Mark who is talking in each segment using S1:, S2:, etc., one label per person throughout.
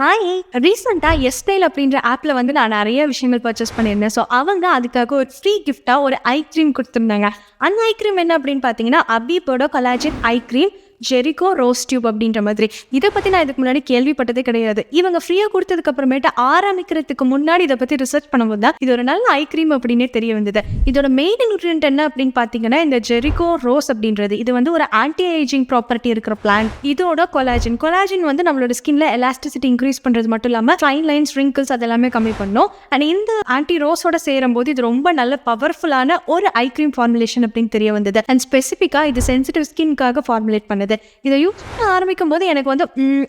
S1: Hi! ரீசென்ட்டா எஸ்டைல் அப்படின்ற ஆப்ல வந்து நான் நெறைய விஷயங்கள் பர்ச்சேஸ் பண்ணியிருந்தேன். ஸோ அவங்க அதுக்காக ஒரு ஃப்ரீ கிஃப்ட்டா ஒரு ஐ கிரீம் குடுத்துருந்தாங்க. அந்த ஐ கிரீம் என்ன அப்படின்னு பார்த்தீங்கன்னா, அபீப்போட collagen eye cream Jericho rose tube அப்படின்ற மாதிரி. இத பத்தி நான் இதுக்கு முன்னாடி கேள்விப்பட்டதே கிடையாது. இவங்க ஃப்ரீயா குடுத்ததுக்கு அப்புறமேட்டு ஆரம்பிக்கிறதுக்கு முன்னாடி இத பத்தி ரிசர்ச் பண்ணும்போது தான், இது ஒரு நல்ல ஐ கிரீம் அப்படின்னே தெரிய வந்தது. இதோட மெயின் நியூட்ரியன்ட் என்ன அப்படின்னு பார்த்தீங்கன்னா, இந்த ஜெரிகோ ரோஸ் அப்படின்றது. இது வந்து ஒரு ஆன்டி ஏஜிங் ப்ராப்பர்ட்டி இருக்கிற பிளான்ட். இதோட கொலாஜன் வந்து நம்மளோட ஸ்கின்ல எலாஸ்டிசிட்டி இன்க்ரீஸ் பண்றது மட்டும் இல்லாம ஃபைன் லைன்ஸ், ரிங்கிள்ஸ் அதெல்லாமே கம்மி பண்ணும். அண்ட் இந்த ஆன்டி ரோஸோட சேரும்போது இது ரொம்ப நல்ல பவர்ஃபுல்லான ஒரு ஐ கிரீம் ஃபார்முலேஷன் அப்படின்னு தெரிய வந்தது. அண்ட் ஸ்பெசிஃபிக்கா இது சென்சிட்டிவ் ஸ்கின்காக ஃபார்முலேட் பண்ணுது. இதை யூஸ் பண்ண ஆரம்பிக்கும் போது எனக்கு வந்து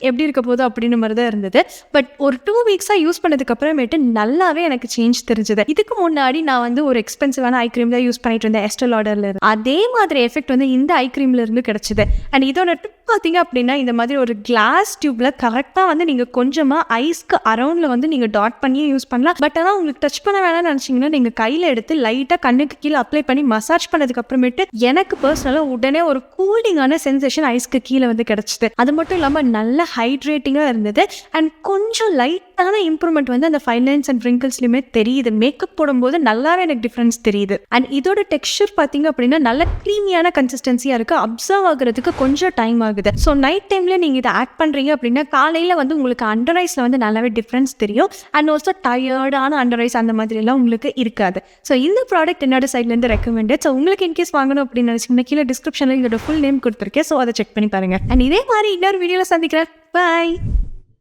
S1: எப்படி இருக்க போகுது அப்படின்னு மாதிரி தான் இருந்தது. பட் ஒரு 2 வீக்ஸாக யூஸ் பண்ணதுக்கு அப்புறமேட்டு நல்லாவே எனக்கு சேஞ்ச் தெரிஞ்சது. இதுக்கு முன்னாடி நான் வந்து ஒரு எக்ஸ்பென்சிவான ஐ கிரீம் தான் யூஸ் பண்ணிட்டு இருந்தேன் எஸ்டே லாடர்ல இருந்து. அதே மாதிரி எஃபெக்ட் வந்து இந்த ஐ கிரீம்ல இருந்து கிடைச்சது. அண்ட் இதோட டிப் பார்த்தீங்க அப்படின்னா, இந்த மாதிரி ஒரு கிளாஸ் டியூப்ல கரெக்டாக வந்து நீங்கள் கொஞ்சமாக ஐஸ்க்கு அரௌண்டில் வந்து நீங்கள் டாட் பண்ணியே யூஸ் பண்ணலாம். பட் ஆனால் உங்களுக்கு டச் பண்ண வேணாம்னு நினச்சிங்கன்னா நீங்கள் கையில் எடுத்து லைட்டாக கண்ணுக்கு கீழே அப்ளை பண்ணி மசாஜ் பண்ணதுக்கு அப்புறமேட்டு எனக்கு பர்சனலாக உடனே ஒரு கூலிங்கான சென்சேஷன் ஐஸ்க்கு கீழே வந்து கிடைச்சிது. அது மட்டும் இல்லாமல் நல்ல ஹைட்ரேட்டிங்காக இருந்தது. அண்ட் கொஞ்சம் லைட்டான இம்ப்ரூவ்மெண்ட் வந்து அந்த ஃபைன் லைன்ஸ் அண்ட் ரிங்கிள்ஸ்லையுமே தெரியுது. மேக்கப் போடும்போது நல்லாவே எனக்கு டிஃப்ரென்ஸ் தெரியுது. அண்ட் இதோட டெக்ஸ்சர் பார்த்தீங்க அப்படின்னா நல்ல க்ரீமியான கன்சிஸ்டன்சியாக இருக்குது. அப்சர்வ் ஆகுறதுக்கு கொஞ்சம் டைம் ஆகுது. ஸோ நைட் டைம்ல நீங்கள் இதை ஆட் பண்ணுறீங்க அப்படின்னா காலையில் வந்து உங்களுக்கு அண்டர் ஐஸில் வந்து நல்லாவே டிஃப்ரென்ஸ் தெரியும். அண்ட் ஆல்சோ டயர்டான அண்டர் ஐஸ் அந்த மாதிரி எல்லாம் உங்களுக்கு இருக்காது. ஸோ இந்த ப்ராடக்ட் என்னோட சைட்லேருந்து ரெக்கமெண்டட். ஸோ உங்களுக்கு இன்கேஸ் வாங்கணும் அப்படின்னு நினச்சிங்கன்னா கீழே டிஸ்கிரிப்ஷனில் இதோட ஃபுல் நேம் கொடுத்துருக்கேன். ஸோ அதை செக் பண்ணி பாருங்க. அண்ட் இதே மாதிரி இன்னொரு வீடியோவில் சந்திக்கிறேன். பாய்.